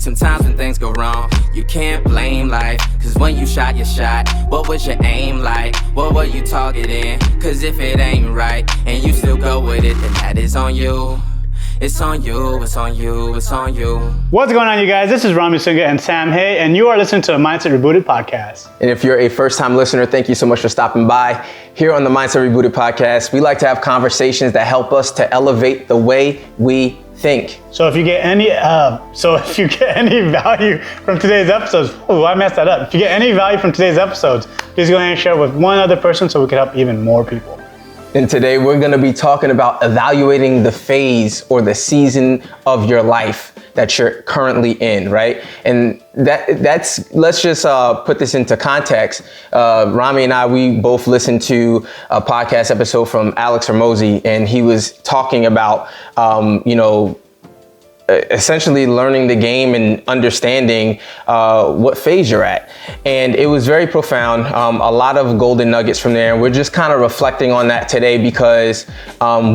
Sometimes when things go wrong, you can't blame life. Cause when you shot your shot, what was your aim like? What were you targeting? Cause if it ain't right, and you still go with it, then that is on you. It's on you, it's on you, it's on you. What's going on, you guys? This is Romi and Sam, and you are listening to the Mindset Rebooted podcast. And if you're a first-time listener, thank you so much for stopping by. Here on the Mindset Rebooted podcast, we like to have conversations that help us to elevate the way we think. So if you get any value from today's episodes, I messed that up. If you get any value from today's episodes, please go ahead and share it with one other person so we can help even more people. And today we're going to be talking about evaluating the phase or the season of your life that you're currently in, right? And that's let's just put this into context. Romi and I, we both listened to a podcast episode from Alex Hormozi, and he was talking about, essentially learning the game and understanding what phase you're at. And it was very profound, a lot of golden nuggets from there. And we're just kind of reflecting on that today because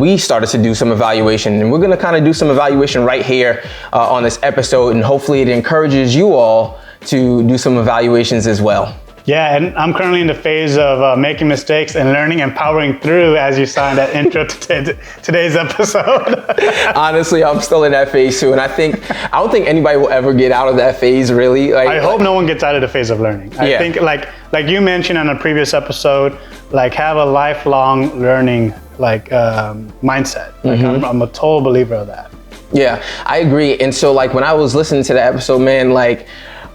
we started to do some evaluation, and we're gonna kind of do some evaluation right here on this episode. And hopefully it encourages you all to do some evaluations as well. Yeah, and I'm currently in the phase of making mistakes and learning and powering through, as you saw in that intro to today's episode. Honestly, I'm still in that phase too, and I don't think anybody will ever get out of that phase, really. I hope no one gets out of the phase of learning. I think, like you mentioned on a previous episode, have a lifelong learning mindset. I'm a total believer of that. Yeah, I agree. And so when I was listening to the episode, man,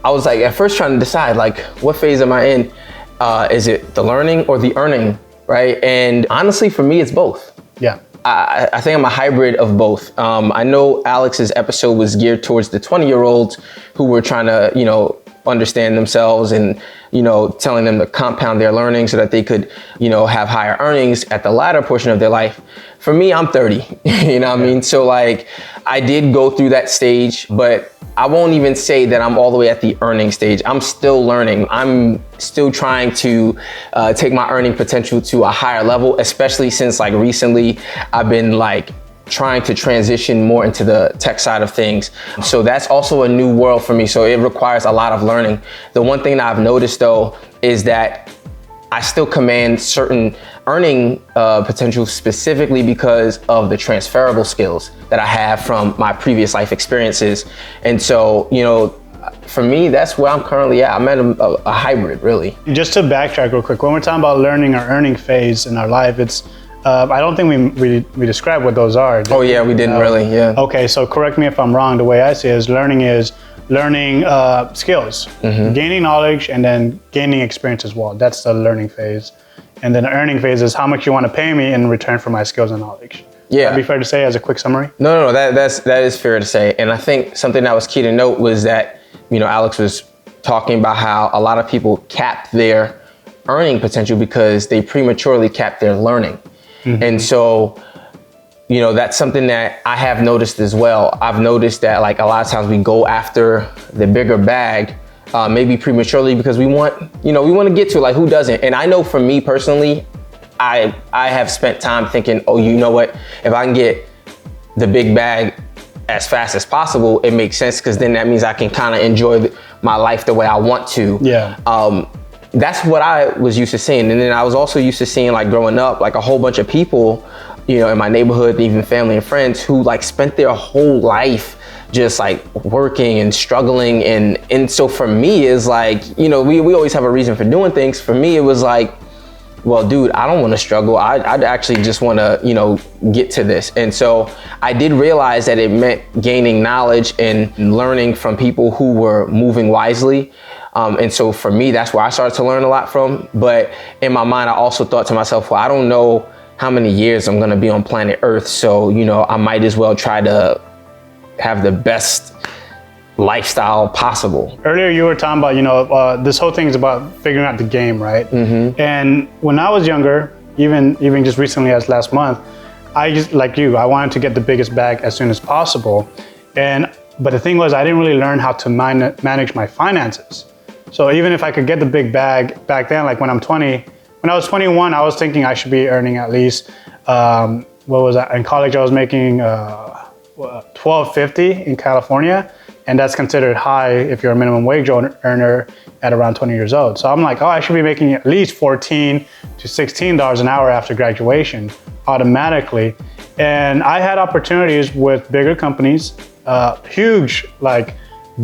I was at first trying to decide what phase am I in? Is it the learning or the earning, right? And honestly, for me, it's both. Yeah. I think I'm a hybrid of both. I know Alex's episode was geared towards the 20-year-olds who were trying to, understand themselves and, telling them to compound their learning so that they could, have higher earnings at the latter portion of their life. For me, I'm 30, you know what I mean? So I did go through that stage, but I won't even say that I'm all the way at the earning stage. I'm still learning. I'm still trying to take my earning potential to a higher level, especially since recently I've been trying to transition more into the tech side of things. So that's also a new world for me. So it requires a lot of learning. The one thing that I've noticed though is that I still command certain earning potential specifically because of the transferable skills that I have from my previous life experiences. And so, for me, that's where I'm currently at. I'm at a hybrid, really. Just to backtrack real quick, when we're talking about learning or earning phase in our life, it's I don't think we described what those are. Oh yeah, we didn't really, yeah. Okay, so correct me if I'm wrong. The way I see it is learning skills, gaining knowledge, and then gaining experience as well. That's the learning phase. And then the earning phase is how much you want to pay me in return for my skills and knowledge. Yeah. Would that be fair to say as a quick summary? No, that is fair to say. And I think something that was key to note was that, Alex was talking about how a lot of people capped their earning potential because they prematurely capped their learning. And so, that's something that I have noticed as well. I've noticed that a lot of times we go after the bigger bag, maybe prematurely because we want to get to who doesn't? And I know for me personally, I have spent time thinking, oh, you know what? If I can get the big bag as fast as possible, it makes sense because then that means I can kind of enjoy my life the way I want to. Yeah. That's what I was used to seeing. And then I was also used to seeing growing up, a whole bunch of people, in my neighborhood, even family and friends who spent their whole life just working and struggling. And so for me is we always have a reason for doing things. For me, it was well, dude, I don't want to struggle. I'd actually just want to, get to this. And so I did realize that it meant gaining knowledge and learning from people who were moving wisely. And so for me, that's where I started to learn a lot from. But in my mind, I also thought to myself, well, I don't know how many years I'm going to be on planet Earth. So, I might as well try to have the best lifestyle possible. Earlier, you were talking about, this whole thing is about figuring out the game, right? And when I was younger, even just recently as last month, I just, like you, I wanted to get the biggest bag as soon as possible. But the thing was, I didn't really learn how to manage my finances. So even if I could get the big bag back then, when I was 21, I was thinking I should be earning at least, what was that? In college, I was making $12.50 in California. And that's considered high if you're a minimum wage earner at around 20 years old. So I'm like, oh, I should be making at least $14 to $16 an hour after graduation automatically. And I had opportunities with bigger companies, huge, like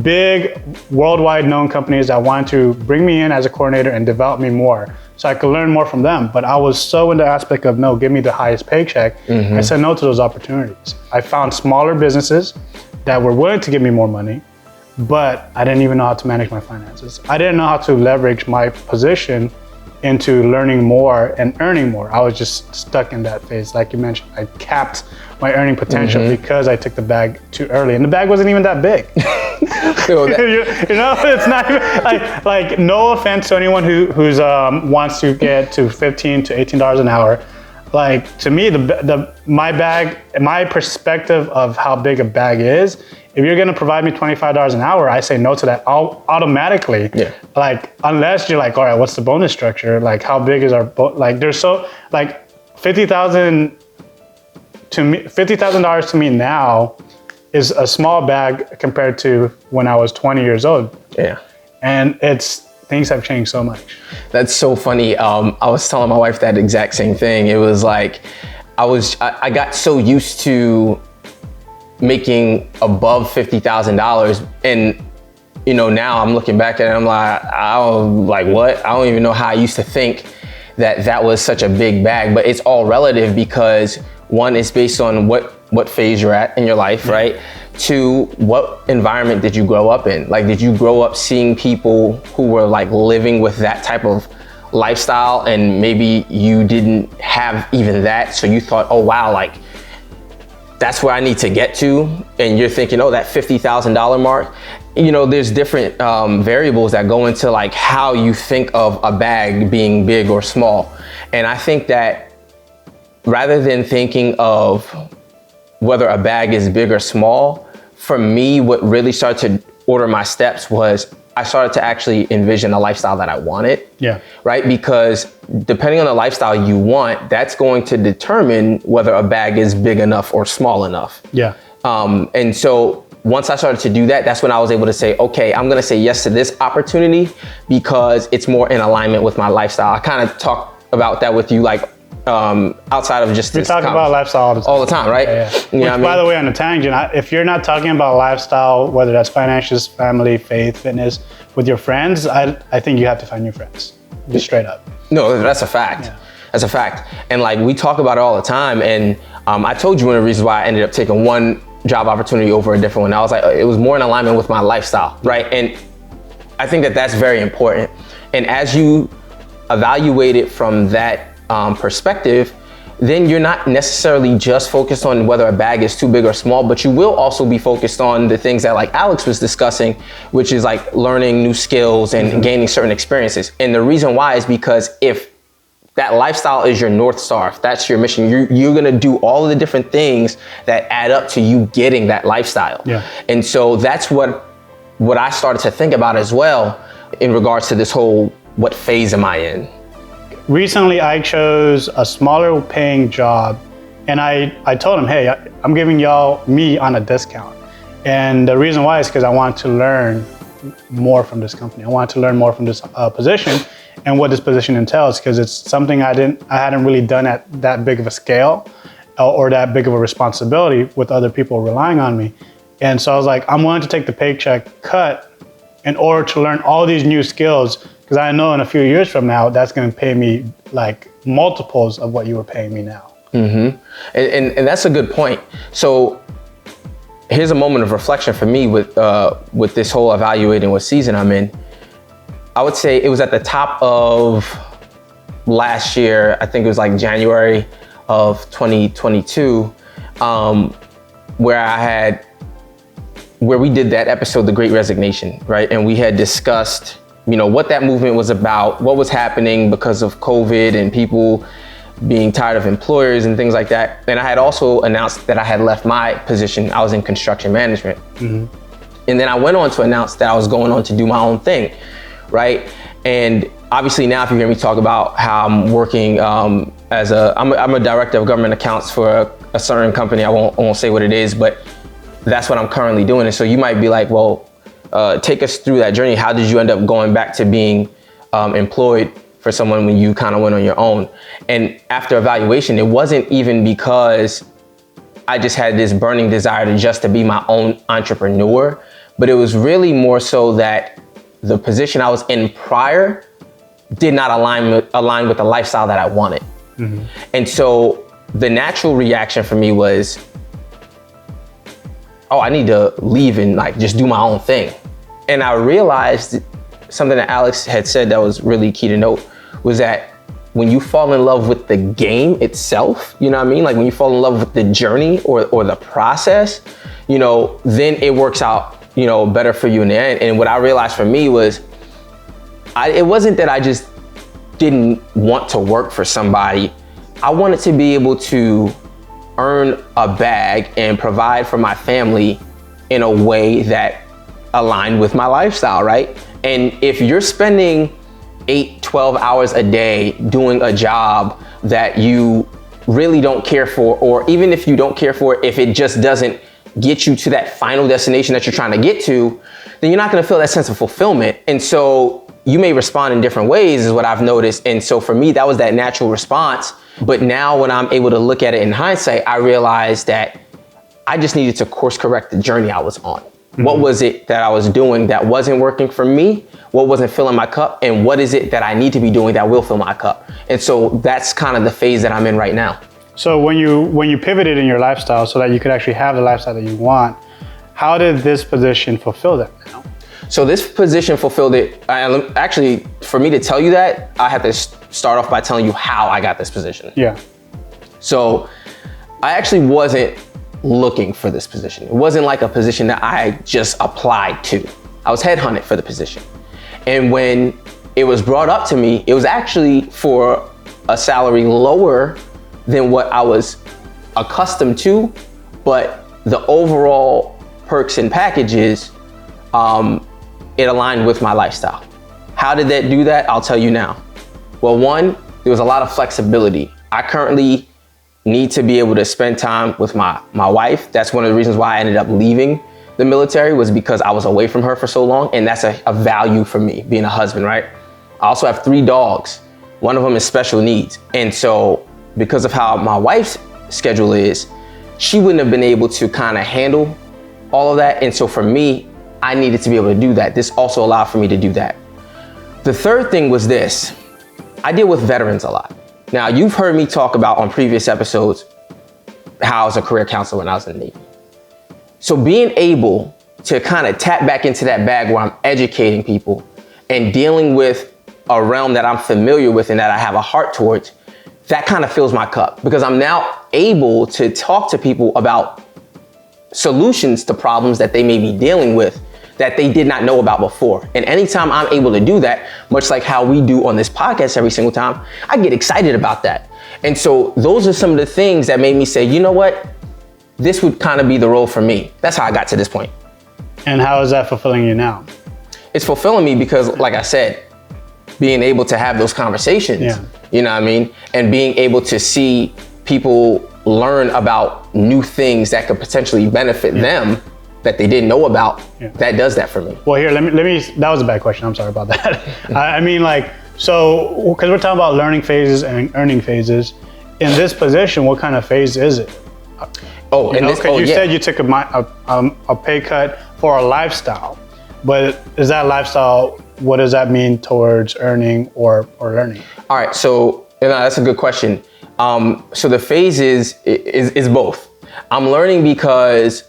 big worldwide known companies that wanted to bring me in as a coordinator and develop me more so I could learn more from them. But I was so in the aspect of, no, give me the highest paycheck. I said no to those opportunities. I found smaller businesses that were willing to give me more money, but I didn't even know how to manage my finances. I didn't know how to leverage my position into learning more and earning more. I was just stuck in that phase. Like you mentioned, I capped my earning potential because I took the bag too early, and the bag wasn't even that big. You know, it's not even, like no offense to anyone who's wants to get to $15 to $18 an hour. Like to me, my perspective of how big a bag is, if you're gonna provide me $25 an hour, I say no to that automatically. Yeah. Like unless you're like, all right, what's the bonus structure? Like how big is our like? There's so like $50,000 to me. $50,000 to me now is a small bag compared to when I was 20 years old. Yeah. And things have changed so much. That's so funny. I was telling my wife that exact same thing. It was like, I got so used to making above $50,000, and you know, now I'm looking back at it, I'm like, what? I don't even know how I used to think that was such a big bag. But it's all relative, because one, it's based on what phase you're at in your life, right? Two, what environment did you grow up in? Like, did you grow up seeing people who were like living with that type of lifestyle, and maybe you didn't have even that, so you thought, oh wow, like that's where I need to get to, and you're thinking, oh, that $50,000 mark. You know, there's different variables that go into like how you think of a bag being big or small. And I think that rather than thinking of whether a bag is big or small, for me, what really started to order my steps was I started to actually envision a lifestyle that I wanted. Yeah. Right? Because depending on the lifestyle you want, that's going to determine whether a bag is big enough or small enough. Yeah. And so once I started to do that, that's when I was able to say, okay, I'm going to say yes to this opportunity because it's more in alignment with my lifestyle. I kind of talk about that with you, like, outside of just we talk about lifestyle all the time, right? Yeah. You know, by the way, on a tangent, if you're not talking about lifestyle, whether that's finances, family, faith, fitness, with your friends, I think you have to find new friends. Just straight up. No, that's a fact. Yeah. That's a fact. And like we talk about it all the time. And I told you one of the reasons why I ended up taking one job opportunity over a different one. I was like, it was more in alignment with my lifestyle, right? And I think that that's very important. And as you evaluate it from that perspective, then you're not necessarily just focused on whether a bag is too big or small, but you will also be focused on the things that like Alex was discussing, which is like learning new skills and gaining certain experiences. And the reason why is because if that lifestyle is your North Star, if that's your mission, you're gonna do all of the different things that add up to you getting that lifestyle. Yeah. And so that's what I started to think about as well in regards to this whole, what phase am I in? Recently, I chose a smaller paying job, and I told him, hey, I'm giving me on a discount. And the reason why is because I want to learn more from this company. I want to learn more from this position and what this position entails, because it's something I hadn't really done at that big of a scale or that big of a responsibility with other people relying on me. And so I was like, I'm willing to take the paycheck cut in order to learn all these new skills, because I know in a few years from now, that's going to pay me like multiples of what you were paying me now. Mm-hmm. And that's a good point. So here's a moment of reflection for me with this whole evaluating what season I'm in. I would say it was at the top of last year. I think it was like January of 2022, where we did that episode, The Great Resignation, right? And we had discussed, you know, what that movement was about, what was happening because of COVID and people being tired of employers and things like that. And I had also announced that I had left my position. I was in construction management. Mm-hmm. And then I went on to announce that I was going on to do my own thing, right? And obviously now, if you hear me talk about how I'm working I'm a director of government accounts for a certain company, I won't say what it is, but that's what I'm currently doing. And so you might be like, well, take us through that journey. How did you end up going back to being employed for someone when you kind of went on your own? And after evaluation, it wasn't even because I just had this burning desire to be my own entrepreneur, but it was really more so that the position I was in prior did not align with the lifestyle that I wanted. Mm-hmm. And so the natural reaction for me was, oh, I need to leave and like just do my own thing. And I realized something that Alex had said that was really key to note was that when you fall in love with the game itself, you know what I mean? Like when you fall in love with the journey or the process, you know, then it works out, you know, better for you in the end. And what I realized for me was, it wasn't that I just didn't want to work for somebody. I wanted to be able to earn a bag and provide for my family in a way that aligned with my lifestyle, right? And if you're spending 8-12 hours a day doing a job that you really don't care for, or even if you don't care for it, if it just doesn't get you to that final destination that you're trying to get to, then you're not going to feel that sense of fulfillment. And so you may respond in different ways is what I've noticed. And so for me, that was that natural response. But now when I'm able to look at it in hindsight, I realized that I just needed to course correct the journey I was on. Mm-hmm. What was it that I was doing that wasn't working for me? What wasn't filling my cup? And what is it that I need to be doing that will fill my cup? And so that's kind of the phase that I'm in right now. So when you pivoted in your lifestyle so that you could actually have the lifestyle that you want, how did this position fulfill that now? So this position fulfilled it. Actually, for me to tell you that, I have to start off by telling you how I got this position. Yeah. So I actually wasn't looking for this position. It wasn't like a position that I just applied to. I was headhunted for the position. And when it was brought up to me, it was actually for a salary lower than what I was accustomed to, but the overall perks and packages, it aligned with my lifestyle. How did that do that? I'll tell you now. Well, one, there was a lot of flexibility. I currently need to be able to spend time with my wife. That's one of the reasons why I ended up leaving the military, was because I was away from her for so long, and that's a value for me, being a husband, right? I also have 3 dogs. One of them is special needs. And so because of how my wife's schedule is, she wouldn't have been able to kind of handle all of that. And so for me, I needed to be able to do that. This also allowed for me to do that. The third thing was this: I deal with veterans a lot. Now, you've heard me talk about on previous episodes how I was a career counselor when I was in the Navy. So being able to kind of tap back into that bag where I'm educating people and dealing with a realm that I'm familiar with and that I have a heart towards, that kind of fills my cup, because I'm now able to talk to people about solutions to problems that they may be dealing with that they did not know about before. And anytime I'm able to do that, much like how we do on this podcast every single time, I get excited about that. And so those are some of the things that made me say, you know what? This would kind of be the role for me. That's how I got to this point. And how is that fulfilling you now? It's fulfilling me because, like I said, being able to have those conversations, you know what I mean? And being able to see people learn about new things that could potentially benefit them that they didn't know about, that does that for me. Well, here, let me, that was a bad question. I'm sorry about that. I mean, like, so, because we're talking about learning phases and earning phases. In this position, what kind of phase is it? Oh, and because you said you took a pay cut for a lifestyle, but is that lifestyle, what does that mean towards earning or learning? All right, so that's a good question. So the phase is both. I'm learning because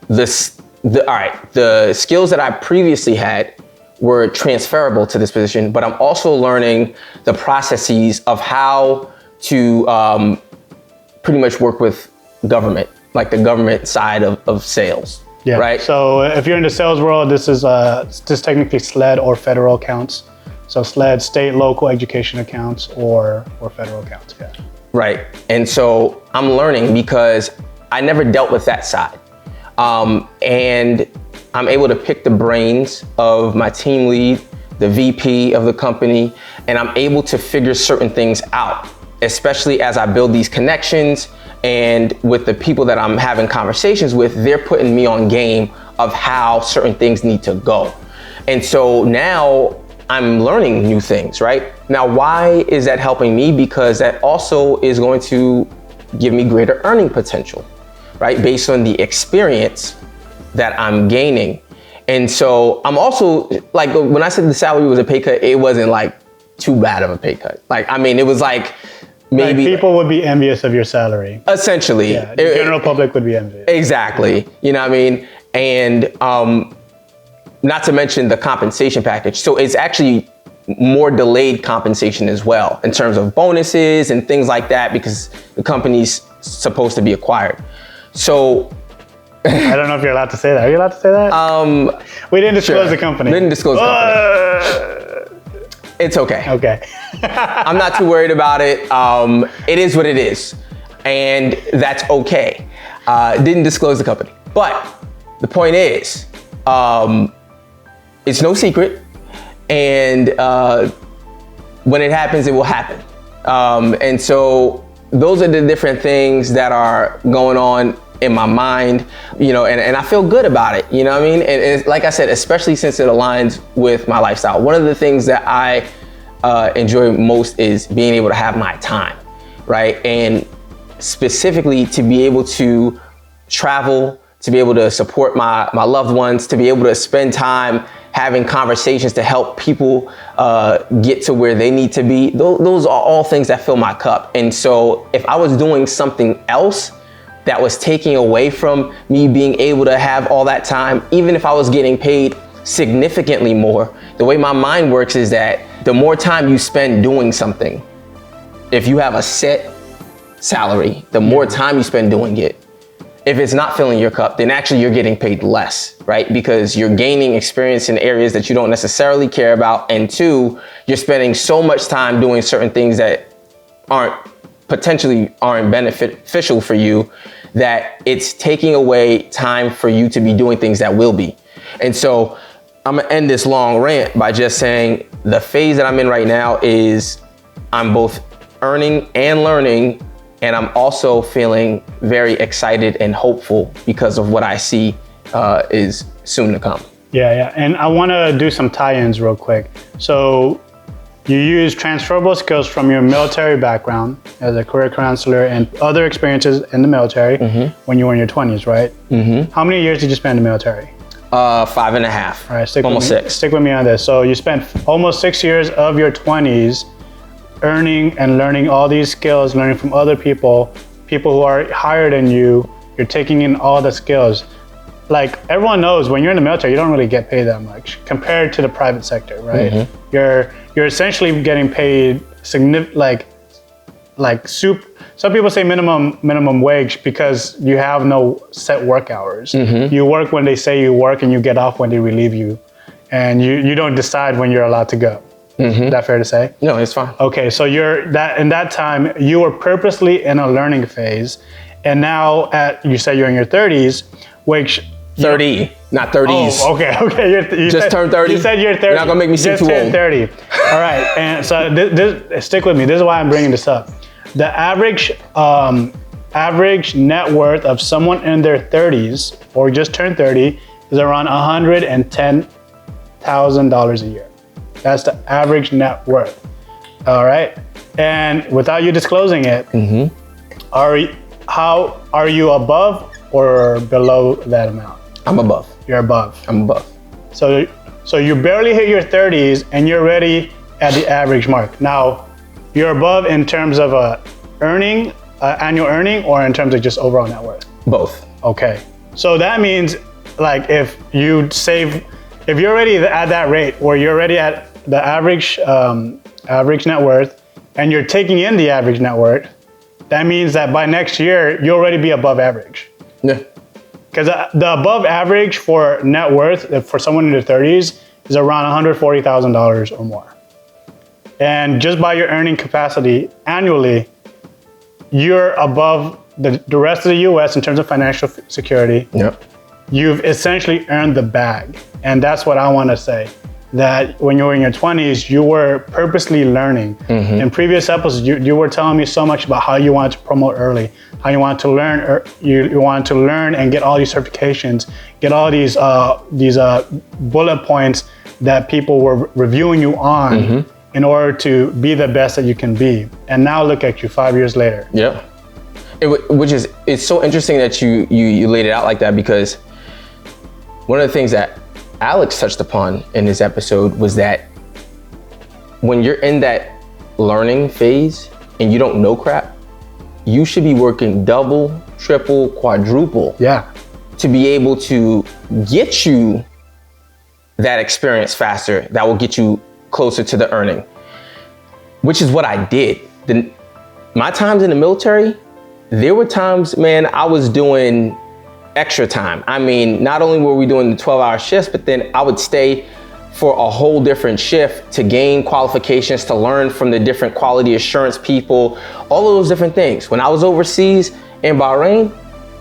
the skills that I previously had were transferable to this position, but I'm also learning the processes of how to pretty much work with government, like the government side of sales. Yeah. Right. So if you're in the sales world, this is technically SLED or federal accounts. So SLED, state, local education accounts, or federal accounts. Yeah. Right. And so I'm learning because I never dealt with that side. And I'm able to pick the brains of my team lead, the VP of the company, and I'm able to figure certain things out, especially as I build these connections And with the people that I'm having conversations with, they're putting me on game of how certain things need to go. And so now I'm learning new things, right? Now, why is that helping me? Because that also is going to give me greater earning potential, right? Based on the experience that I'm gaining. And so I'm also, like, when I said the salary was a pay cut, it wasn't like too bad of a pay cut. Like, I mean, it was like, maybe like people would be envious of your salary. Essentially. Yeah, the general public would be envious. Exactly. You know what I mean? And not to mention the compensation package. So it's actually more delayed compensation as well in terms of bonuses and things like that, because the company's supposed to be acquired. So I don't know if you're allowed to say that. Are you allowed to say that? We didn't disclose the company. We didn't disclose the company. It's okay. Okay. I'm not too worried about it. It is what it is. And that's okay. Didn't disclose the company. But the point is, it's no secret. And when it happens, it will happen. And so those are the different things that are going on in my mind, you know, and I feel good about it, you know what I mean? And like I said, especially since it aligns with my lifestyle. One of the things that I enjoy most is being able to have my time, right? And specifically to be able to travel, to be able to support my loved ones, to be able to spend time having conversations to help people get to where they need to be. Those are all things that fill my cup. And so if I was doing something else that was taking away from me being able to have all that time, even if I was getting paid significantly more, the way my mind works is that the more time you spend doing something, if you have a set salary, the more time you spend doing it, if it's not filling your cup, then actually you're getting paid less, right? Because you're gaining experience in areas that you don't necessarily care about. And two, you're spending so much time doing certain things that potentially aren't beneficial for you, that it's taking away time for you to be doing things that will be. And so I'm gonna end this long rant by just saying the phase that I'm in right now is I'm both earning and learning, and I'm also feeling very excited and hopeful because of what I see is soon to come. Yeah. And I wanna do some tie-ins real quick. So you use transferable skills from your military background as a career counselor and other experiences in the military when you were in your 20s, right? How many years did you spend in the military? 5.5. All right, almost 6. Stick with me on this. So you spent almost 6 years of your 20s earning and learning all these skills, learning from other people who are higher than you. You're taking in all the skills. Like everyone knows, when you're in the military, you don't really get paid that much compared to the private sector, right? You're essentially getting paid some people say minimum wage because you have no set work hours. You work when they say you work and you get off when they relieve you, and you don't decide when you're allowed to go. Is that fair to say? No, it's fine. Okay, so in that time you were purposely in a learning phase, and now you say you're in your 30s, which 30, not 30s. Oh, okay. You just turned 30. You said you're 30. You're not gonna make me seem too old. 30. All right, and so stick with me. This is why I'm bringing this up. The average net worth of someone in their 30s or just turned 30 is around $110,000 a year. That's the average net worth. All right, and without you disclosing it, are you above or below that amount? I'm above. You're above. I'm above. So you barely hit your 30s and you're already at the average mark. Now, you're above in terms of annual earning, or in terms of just overall net worth? Both. Okay. So that means, like, if you're already at that rate where you're already at the average net worth and you're taking in the average net worth, that means that by next year, you'll already be above average. Yeah. Because the above average for net worth for someone in their 30s is around $140,000 or more. And just by your earning capacity annually, you're above the rest of the US in terms of financial security. Yep. You've essentially earned the bag. And that's what I want to say. that when you were in your 20s, you were purposely learning. In previous episodes, you were telling me so much about how you wanted to promote early, how you wanted to learn, you wanted to learn and get all these certifications, get all these bullet points that people were reviewing you on in order to be the best that you can be. And now look at you 5 years later. Yeah. It's so interesting that you laid it out like that, because one of the things that Alex touched upon in this episode was that when you're in that learning phase and you don't know crap, you should be working double, triple, quadruple to be able to get you that experience faster that will get you closer to the earning, which is what I did. My times in the military, there were times, man, I was doing extra time. I mean, not only were we doing the 12-hour shifts, but then I would stay for a whole different shift to gain qualifications, to learn from the different quality assurance people, all of those different things. When I was overseas in Bahrain,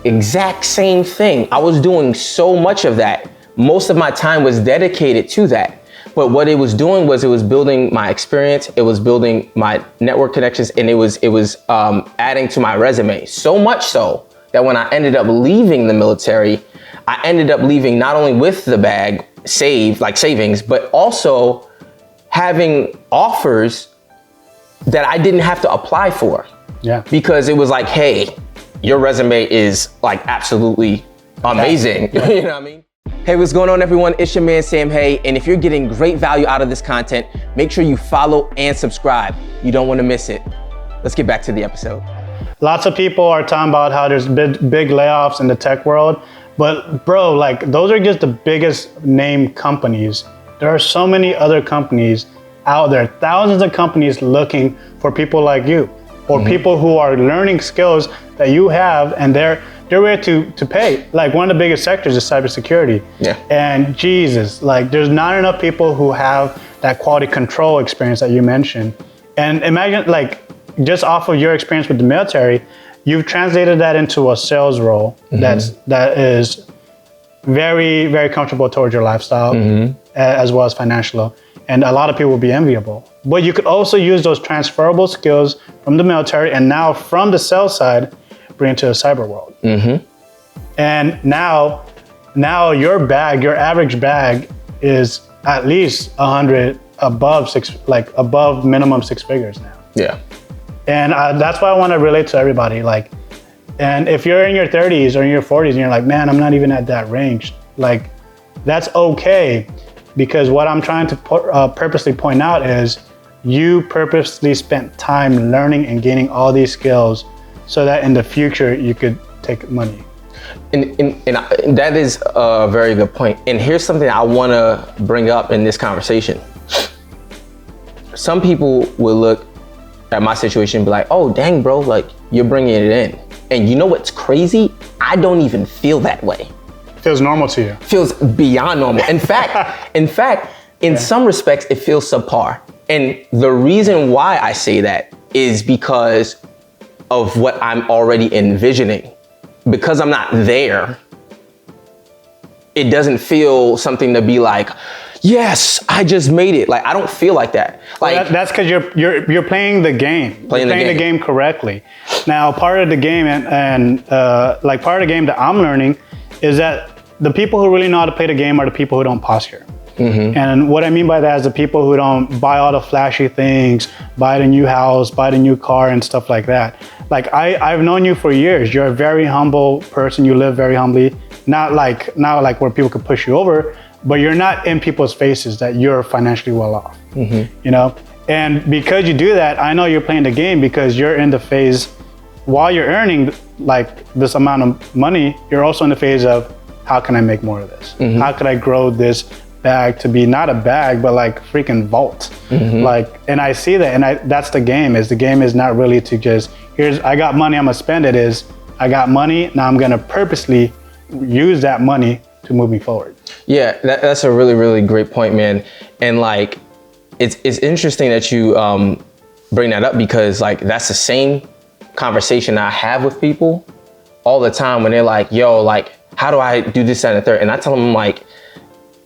exact same thing. I was doing so much of that. Most of my time was dedicated to that. But what it was doing was it was building my experience, it was building my network connections, and it was adding to my resume. So much so that when I ended up leaving the military, I ended up leaving not only with the bag saved, like savings, but also having offers that I didn't have to apply for. Yeah. Because it was like, hey, your resume is like absolutely amazing. You know what I mean? Hey, what's going on, everyone? It's your man, Sam Hay. And if you're getting great value out of this content, make sure you follow and subscribe. You don't want to miss it. Let's get back to the episode. Lots of people are talking about how there's big layoffs in the tech world, but bro, like those are just the biggest name companies. There are so many other companies out there, thousands of companies looking for people like you, or people who are learning skills that you have, and they're ready to pay. Like one of the biggest sectors is cybersecurity. Yeah. And Jesus, like there's not enough people who have that quality control experience that you mentioned. And imagine, like, just off of your experience with the military, you've translated that into a sales role that is very, very comfortable towards your lifestyle, as well as financial. And a lot of people will be enviable. But you could also use those transferable skills from the military and now from the sales side, bring it to the cyber world. And now your bag, your average bag is at least 100 above minimum 6 figures now. Yeah. And that's why I want to relate to everybody. Like, and if you're in your 30s or in your 40s and you're like, man, I'm not even at that range, like, that's okay. Because what I'm trying to purposely point out is you purposely spent time learning and gaining all these skills so that in the future you could take money. And that is a very good point. And here's something I want to bring up in this conversation. Some people will look at my situation and be like, oh, dang, bro, like you're bringing it in. And you know what's crazy? I don't even feel that way. Feels normal to you. Feels beyond normal. In fact, in some respects, it feels subpar. And the reason why I say that is because of what I'm already envisioning. Because I'm not there, it doesn't feel something to be like, yes, I just made it. Like, I don't feel like that. Like, well, that's because you're playing the game. Playing the game correctly. Now, part of the game and part of the game that I'm learning is that the people who really know how to play the game are the people who don't posture. And what I mean by that is the people who don't buy all the flashy things, buy the new house, buy the new car and stuff like that. Like I've known you for years. You're a very humble person. You live very humbly. Not like where people could push you over, but you're not in people's faces that you're financially well off. You know? And because you do that, I know you're playing the game because you're in the phase while you're earning like this amount of money, you're also in the phase of how can I make more of this? How could I grow this bag to be not a bag, but like freaking vault. Like, and I see that, and that's the game. Is the game is not really to just I got money, I'm gonna spend it. Is I got money, now I'm gonna purposely use that money to move me forward. Yeah, that's a really, really great point, man. And like, it's interesting that you bring that up because like that's the same conversation I have with people all the time when they're like, yo, like, how do I do this, that, and the third? And I tell them like,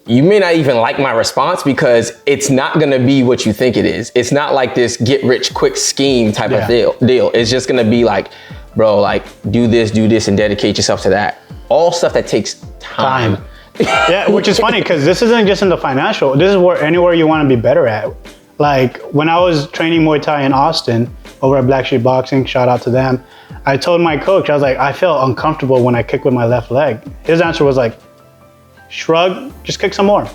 you may not even like my response because it's not gonna be what you think it is. It's not like this get rich quick scheme type of deal. It's just gonna be like, bro, like do this and dedicate yourself to that. All stuff that takes time. Yeah, which is funny because this isn't just in the financial. This is where anywhere you want to be better at. Like when I was training Muay Thai in Austin over at Black Sheep Boxing, shout out to them. I told my coach, I was like, I feel uncomfortable when I kick with my left leg. His answer was like, shrug, just kick some more.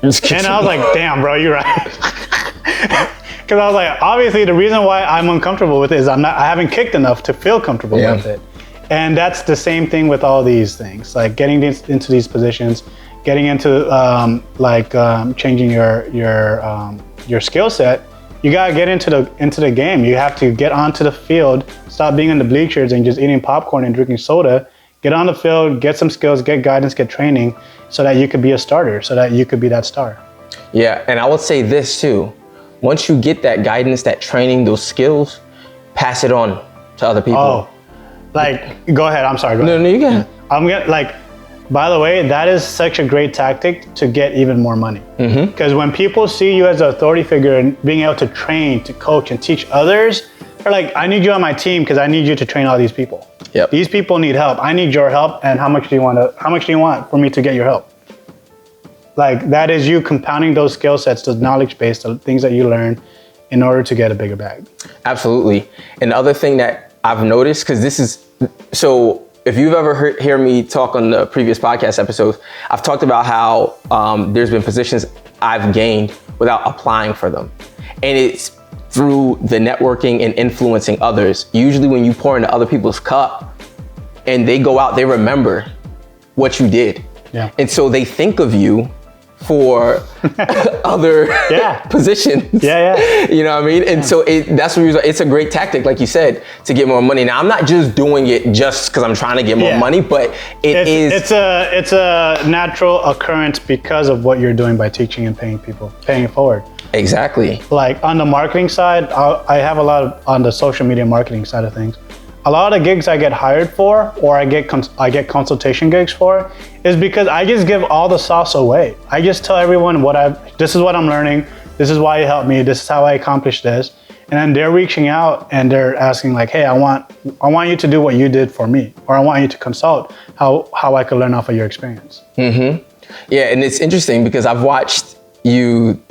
And I was like, damn, bro, you're right. Because I was like, obviously the reason why I'm uncomfortable with it is I haven't kicked enough to feel comfortable with it. And that's the same thing with all these things, like getting into these positions, getting into changing your skill set. You gotta get into the game. You have to get onto the field, stop being in the bleachers and just eating popcorn and drinking soda. Get on the field, get some skills, get guidance, get training, so that you could be a starter, so that you could be that star. Yeah, and I would say this too. Once you get that guidance, that training, those skills, pass it on to other people. Oh, like, go ahead. I'm sorry. No, you can. I'm gonna by the way, that is such a great tactic to get even more money. Because when people see you as an authority figure and being able to train, to coach, and teach others, they're like, I need you on my team because I need you to train all these people. Yep. These people need help. I need your help. And how much do you want for me to get your help? Like that is you compounding those skill sets, those knowledge base, the things that you learn in order to get a bigger bag. Absolutely. And the other thing that I've noticed, because this is, so if you've ever hear me talk on the previous podcast episodes, I've talked about how there's been positions I've gained without applying for them. And it's through the networking and influencing others. Usually when you pour into other people's cup and they go out, they remember what you did. Yeah. And so they think of you for other positions. You know what I mean? And so that's the reason, it's a great tactic, like you said, to get more money. Now, I'm not just doing it just because I'm trying to get more money, but it's a natural occurrence because of what you're doing by teaching and paying it forward. Exactly. Like on the marketing side, I have a lot on the social media marketing side of things. A lot of the gigs I get hired for, or I get consultation gigs for, is because I just give all the sauce away. I just tell everyone this is what I'm learning, this is why you helped me, this is how I accomplished this. And then they're reaching out and they're asking like, hey, I want you to do what you did for me, or I want you to consult how I could learn off of your experience. Mm-hmm. Yeah, and it's interesting because I've watched you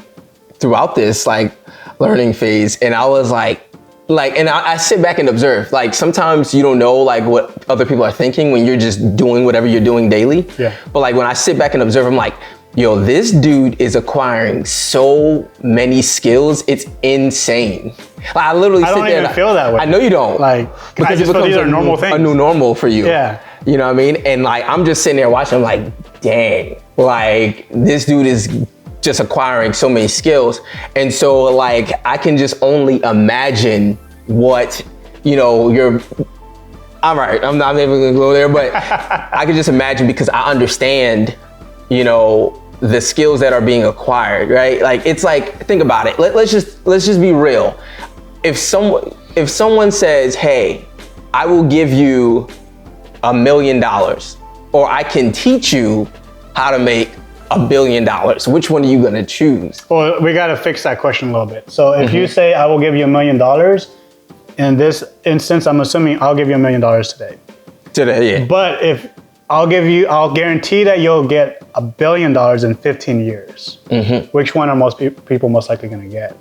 throughout this like learning phase, and I was like, and I sit back and observe. Like sometimes you don't know like what other people are thinking when you're just doing whatever you're doing daily. Yeah. But like when I sit back and observe, I'm like, yo, this dude is acquiring so many skills. It's insane. Like I literally sit there. I don't even feel that way. I know you don't. Like because it becomes these are normal things. A new normal for you. Yeah. You know what I mean? And like I'm just sitting there watching. I'm like, dang. Like this dude is just acquiring so many skills. And so like, I can just only imagine what, I'm not even gonna go there, but I can just imagine because I understand, the skills that are being acquired, right? Like, it's like, think about it. Let's just be real. If someone says, hey, I will give you $1 million, or I can teach you how to make $1 billion, which one are you gonna choose? Well, we gotta fix that question a little bit. So if you say, I will give you $1 million, in this instance, I'm assuming I'll give you $1 million today. Yeah. But if I'll guarantee that you'll get $1 billion in 15 years. Which one are most people most likely gonna get?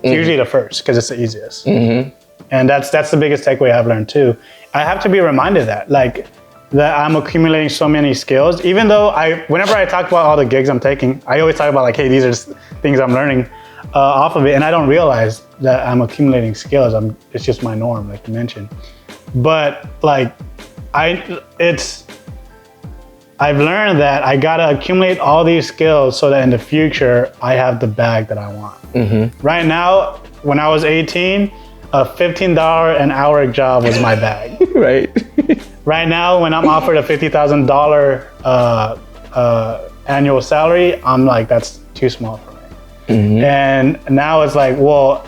It's usually the first, because it's the easiest. And that's the biggest takeaway I've learned too. I have to be reminded that I'm accumulating so many skills, even though whenever I talk about all the gigs I'm taking, I always talk about like, hey, these are things I'm learning off of it. And I don't realize that I'm accumulating skills. It's just my norm, like you mentioned. But like, I've learned that I gotta accumulate all these skills so that in the future, I have the bag that I want. Right now, when I was 18, a $15 an hour job was my bag. Right. Right now, when I'm offered a $50,000 annual salary, I'm like, that's too small for me. And now it's like, well,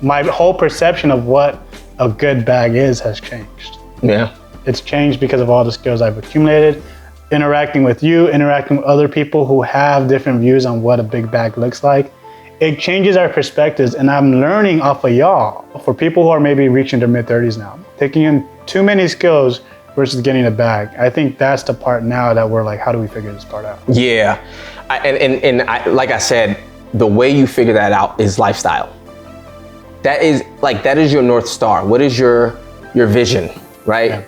my whole perception of what a good bag is has changed. Yeah. It's changed because of all the skills I've accumulated. interacting with you, interacting with other people who have different views on what a big bag looks like, it changes our perspectives. And I'm learning off of y'all, for people who are maybe reaching their mid-30s now, taking in too many skills versus getting a bag. I think that's the part now that we're like, how do we figure this part out? Yeah, like I said, the way you figure that out is lifestyle. That is your North Star. What is your vision, right? Yeah.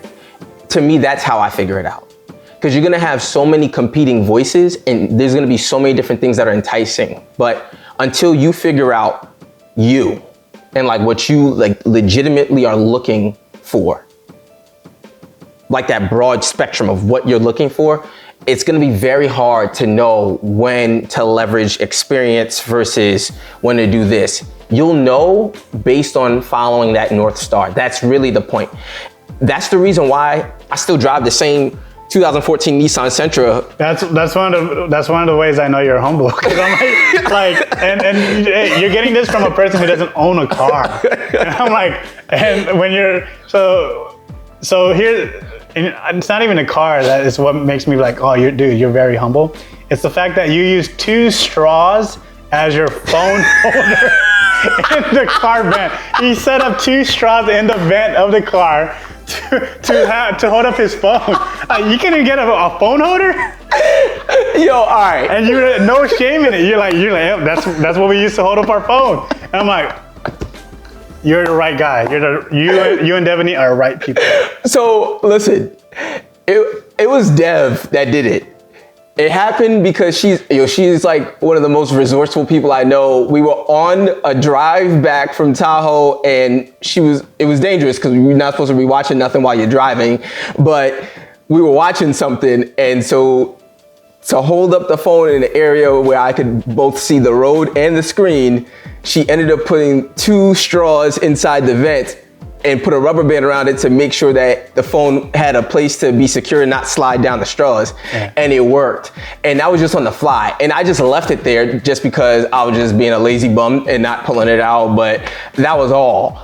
To me, that's how I figure it out. Because you're gonna have so many competing voices and there's gonna be so many different things that are enticing. But until you figure out you and like what you like legitimately are looking for, like that broad spectrum of what you're looking for, it's gonna be very hard to know when to leverage experience versus when to do this. You'll know based on following that North Star. That's really the point. That's the reason why I still drive the same 2014 Nissan Sentra. That's one of the ways I know you're humble. Because I'm and hey, you're getting this from a person who doesn't own a car. And I'm like, and when you're so here. It's not even a car that is what makes me like, oh, you're very humble. It's the fact that you use 2 straws as your phone holder in the car vent. He set up 2 straws in the vent of the car to hold up his phone. You can't even get a phone holder? Yo, all right. And you're no shame in it. You're like, yeah, that's what we used to hold up our phone. And I'm like, you're the right guy. You and Devaney are right people. So listen, it was Dev that did it. It happened because she's like one of the most resourceful people I know. We were on a drive back from Tahoe and it was dangerous because you're not supposed to be watching nothing while you're driving, but we were watching something. And so to hold up the phone in an area where I could both see the road and the screen, she ended up putting 2 straws inside the vent and put a rubber band around it to make sure that the phone had a place to be secure and not slide down the straws. Yeah. And it worked. And that was just on the fly. And I just left it there just because I was just being a lazy bum and not pulling it out, but that was all.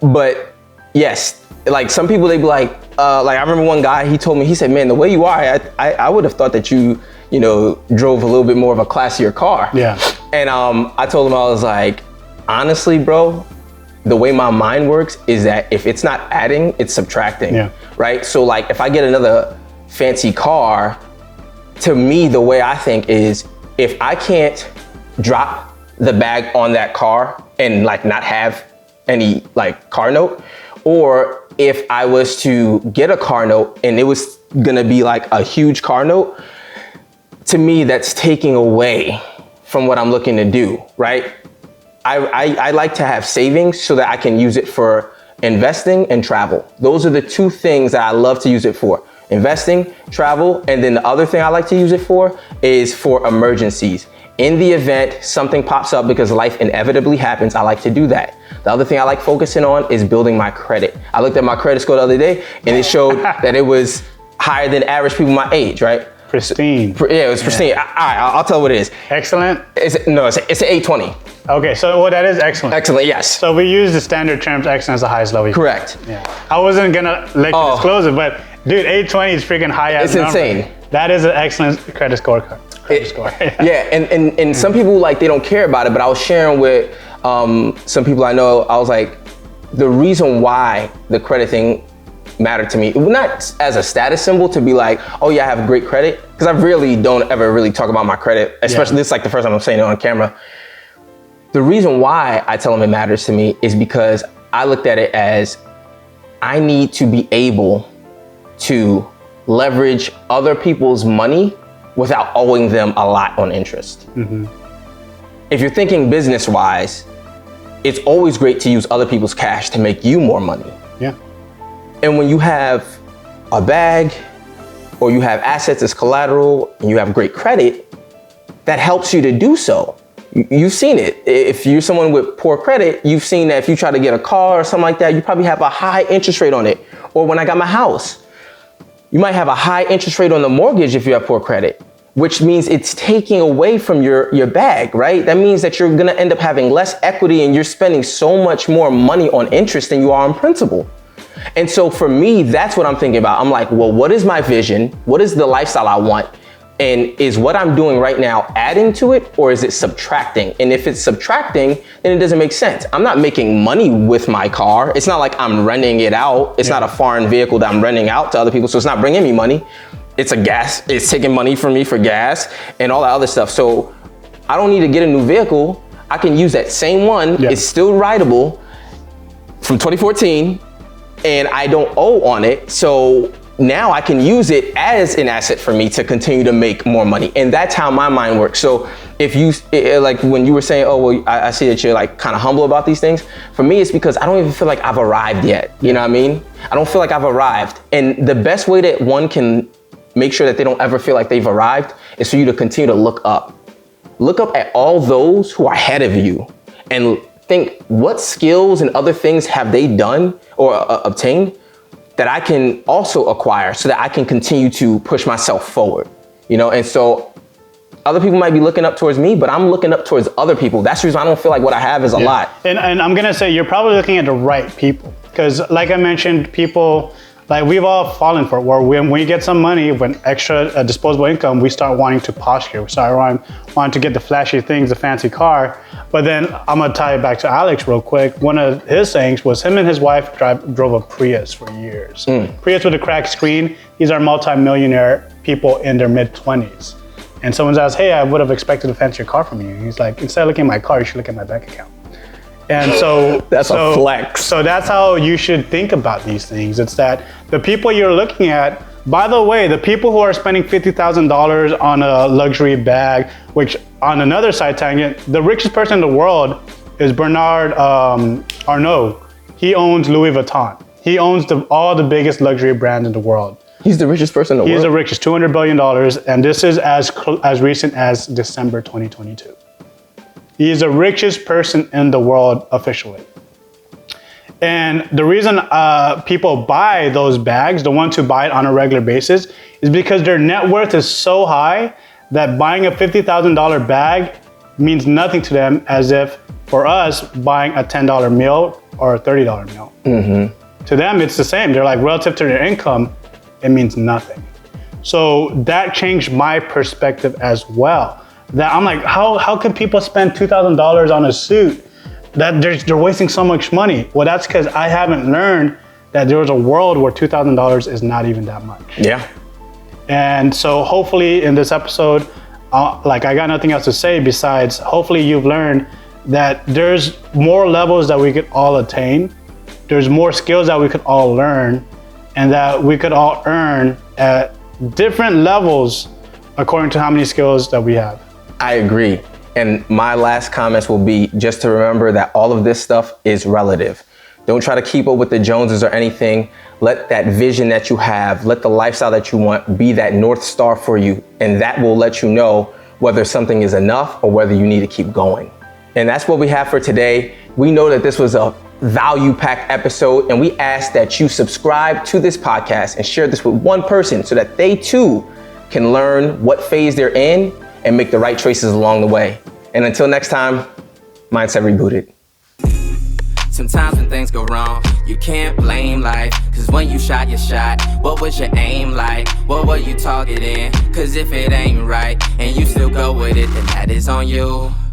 But yes, like some people, they be like I remember one guy, he told me, he said, man, the way you are, I would have thought that you drove a little bit more of a classier car. Yeah. And I told him, I was like, honestly, bro, the way my mind works is that if it's not adding, it's subtracting. Yeah. Right? So like if I get another fancy car, to me, the way I think is if I can't drop the bag on that car and like not have any like car note, or if I was to get a car note and it was gonna be like a huge car note, to me, that's taking away from what I'm looking to do, right? I like to have savings so that I can use it for investing and travel. Those are the 2 things that I love to use it for. Investing, travel, and then the other thing I like to use it for is for emergencies. In the event something pops up because life inevitably happens, I like to do that. The other thing I like focusing on is building my credit. I looked at my credit score the other day and it showed that it was higher than average people my age, right? Pristine. Yeah, it was pristine. Yeah. I'll tell you what it is. Excellent? It's an 820. Okay, so that is excellent. Excellent, yes. So we use the standard terms, excellent as the highest level. Correct. Yeah. I wasn't gonna let you disclose it, but dude, 820 is freaking high as It's insane. That is an excellent credit score. Yeah, and some people like they don't care about it, but I was sharing with some people I know, I was like, the reason why the credit thing mattered to me, not as a status symbol to be like, oh yeah, I have great credit, because I really don't ever really talk about my credit, especially this is like the first time I'm saying it on camera. The reason why I tell them it matters to me is because I looked at it as I need to be able to leverage other people's money without owing them a lot on interest. Mm-hmm. If you're thinking business-wise, it's always great to use other people's cash to make you more money. Yeah. And when you have a bag or you have assets as collateral and you have great credit, that helps you to do so. You've seen it. If you're someone with poor credit, you've seen that if you try to get a car or something like that, you probably have a high interest rate on it. Or when I got my house, you might have a high interest rate on the mortgage if you have poor credit, which means it's taking away from your bag, right? That means that you're gonna end up having less equity and you're spending so much more money on interest than you are on principal. And so for me, that's what I'm thinking about. I'm like, well, what is my vision? What is the lifestyle I want? And is what I'm doing right now adding to it, or is it subtracting? And if it's subtracting, then it doesn't make sense. I'm not making money with my car. It's not like I'm renting it out. It's not a foreign vehicle that I'm renting out to other people, so it's not bringing me money. It's taking money from me for gas and all that other stuff. So I don't need to get a new vehicle. I can use that same one. It's still rideable from 2014, and I don't owe on it. So now I can use it as an asset for me to continue to make more money. And that's how my mind works. So if you, like when you were saying, oh, well, I see that you're like kind of humble about these things. For me, it's because I don't even feel like I've arrived yet. You know what I mean? I don't feel like I've arrived. And the best way that one can make sure that they don't ever feel like they've arrived is for you to continue to look up. Look up at all those who are ahead of you and think, what skills and other things have they done or obtained that I can also acquire so that I can continue to push myself forward, you know? And so other people might be looking up towards me, but I'm looking up towards other people. That's the reason I don't feel like what I have is a lot. And I'm gonna say, you're probably looking at the right people. Because like I mentioned, people, like we've all fallen for it, where when we get some money, when extra disposable income, we start wanting to posture. We start wanting to get the flashy things, the fancy car. But then I'm gonna tie it back to Alex real quick. One of his sayings was him and his wife drove a Prius for years. Prius with a cracked screen. These are multi-millionaire people in their mid-20s. And someone's asked, hey, I would have expected a fancier car from you. And he's like, instead of looking at my car, you should look at my bank account. And so that's a flex. So that's how you should think about these things. It's that the people you're looking at, by the way, the people who are spending $50,000 on a luxury bag, which on another side tangent, the richest person in the world is Bernard Arnault. He owns Louis Vuitton. He owns all the biggest luxury brands in the world. He's the richest person in the world? He's the richest, $200 billion. And this is as recent as December 2022. He is the richest person in the world officially. And the reason people buy those bags, the ones who buy it on a regular basis, is because their net worth is so high that buying a $50,000 bag means nothing to them, as if for us buying a $10 meal or a $30 meal. To them, it's the same. They're like, relative to their income, it means nothing. So that changed my perspective as well. That I'm like, how can people spend $2,000 on a suit? That they're wasting so much money. Well, that's because I haven't learned that there was a world where $2,000 is not even that much. Yeah. And so hopefully in this episode, like I got nothing else to say besides hopefully you've learned that there's more levels that we could all attain. There's more skills that we could all learn, and that we could all earn at different levels according to how many skills that we have. I agree. And my last comments will be just to remember that all of this stuff is relative. Don't try to keep up with the Joneses or anything. Let that vision that you have, let the lifestyle that you want be that North Star for you. And that will let you know whether something is enough or whether you need to keep going. And that's what we have for today. We know that this was a value-packed episode, and we ask that you subscribe to this podcast and share this with one person so that they too can learn what phase they're in and make the right choices along the way. And until next time, Mindset Rebooted. Sometimes when things go wrong, you can't blame life. Cause when you shot your shot, what was your aim like? What were you targeting? Cause if it ain't right and you still go with it, then that is on you.